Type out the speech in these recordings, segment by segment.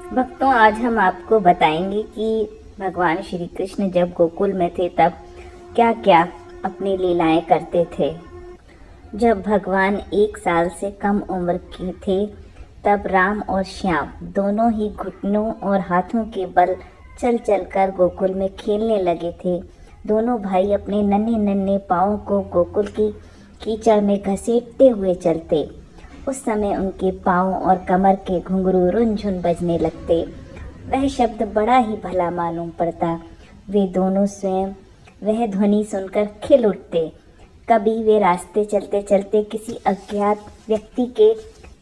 भक्तों, आज हम आपको बताएंगे कि भगवान श्री कृष्ण जब गोकुल में थे तब क्या क्या अपनी लीलाएं करते थे। जब भगवान 1 साल से कम उम्र के थे तब राम और श्याम दोनों ही घुटनों और हाथों के बल चल चल कर गोकुल में खेलने लगे थे। दोनों भाई अपने नन्हे नन्हे पाँवों को गोकुल की कीचड़ में घसीटते हुए चलते। उस समय उनके पाँव और कमर के घुंघरू रुनझुन बजने लगते। वह शब्द बड़ा ही भला मालूम पड़ता। वे दोनों स्वयं वह ध्वनि सुनकर खिल उठते। कभी वे रास्ते चलते चलते किसी अज्ञात व्यक्ति के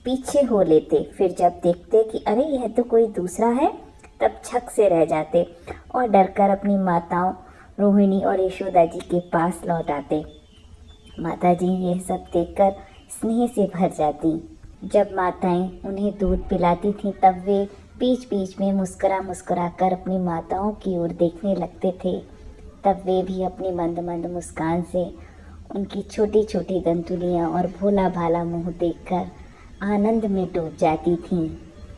पीछे हो लेते, फिर जब देखते कि अरे यह तो कोई दूसरा है, तब छक से रह जाते और डरकर अपनी माताओं रोहिणी और यशोदा जी के पास लौट आते। माता जी यह सब देखकर स्नेह से भर जाती। जब माताएं उन्हें दूध पिलाती थीं तब वे बीच बीच में मुस्कुरा मुस्कुरा कर अपनी माताओं की ओर देखने लगते थे। तब वे भी अपनी मंद मंद मुस्कान से उनकी छोटी छोटी दंतुलियां और भोला भाला मुंह देखकर आनंद में डूब जाती थीं।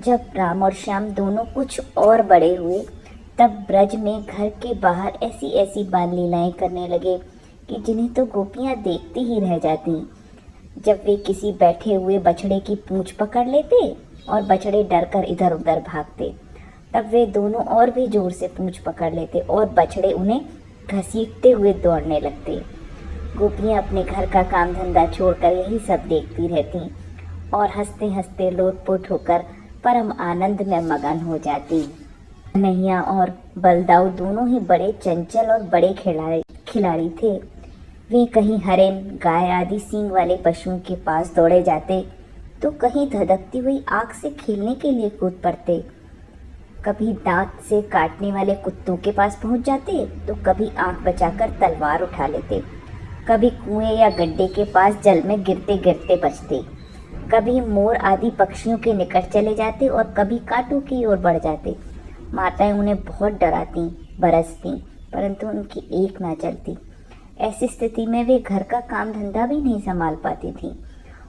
जब राम और श्याम दोनों कुछ और बड़े हुए तब ब्रज में घर के बाहर ऐसी ऐसी बाल लीलाएं करने लगे कि जिन्हें तो गोपियां देखती ही रह जाती। जब वे किसी बैठे हुए बछड़े की पूंछ पकड़ लेते और बछड़े डरकर इधर उधर भागते, तब वे दोनों और भी जोर से पूंछ पकड़ लेते और बछड़े उन्हें घसीटते हुए दौड़ने लगते। गोपियां अपने घर का काम धंधा छोड़कर यही सब देखती रहती और हंसते हंसते लोटपोट होकर परम आनंद में मगन हो जाती। कन्हैया और बलदाऊ दोनों ही बड़े चंचल और बड़े खिलाड़ी थे। वे कहीं हरिन, गाय आदि सींग वाले पशुओं के पास दौड़े जाते तो कहीं धधकती हुई आग से खेलने के लिए कूद पड़ते। कभी दांत से काटने वाले कुत्तों के पास पहुंच जाते तो कभी आंख बचाकर तलवार उठा लेते। कभी कुएं या गड्ढे के पास जल में गिरते गिरते बचते। कभी मोर आदि पक्षियों के निकट चले जाते और कभी कांटों की ओर बढ़ जाते। माताएं उन्हें बहुत डराती बरसती, परंतु उनकी एक ना चलती। ऐसी स्थिति में वे घर का काम धंधा भी नहीं संभाल पाती थीं।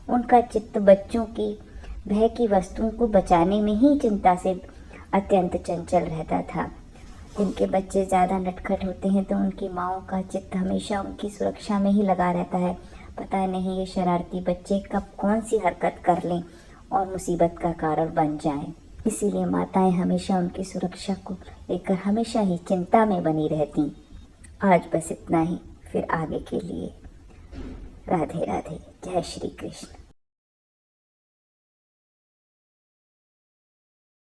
उनका चित्त बच्चों की भय की वस्तुओं को बचाने में ही चिंता से अत्यंत चंचल रहता था। जिनके बच्चे ज़्यादा नटखट होते हैं तो उनकी माँओं का चित्त हमेशा उनकी सुरक्षा में ही लगा रहता है। पता नहीं ये शरारती बच्चे कब कौन सी हरकत कर लें और मुसीबत का कारण बन जाएं। इसीलिए माताएं हमेशा उनकी सुरक्षा को लेकर हमेशा ही चिंता में बनी रहती। आज बस इतना ही, फिर आगे के लिए राधे राधे। जय श्री कृष्ण।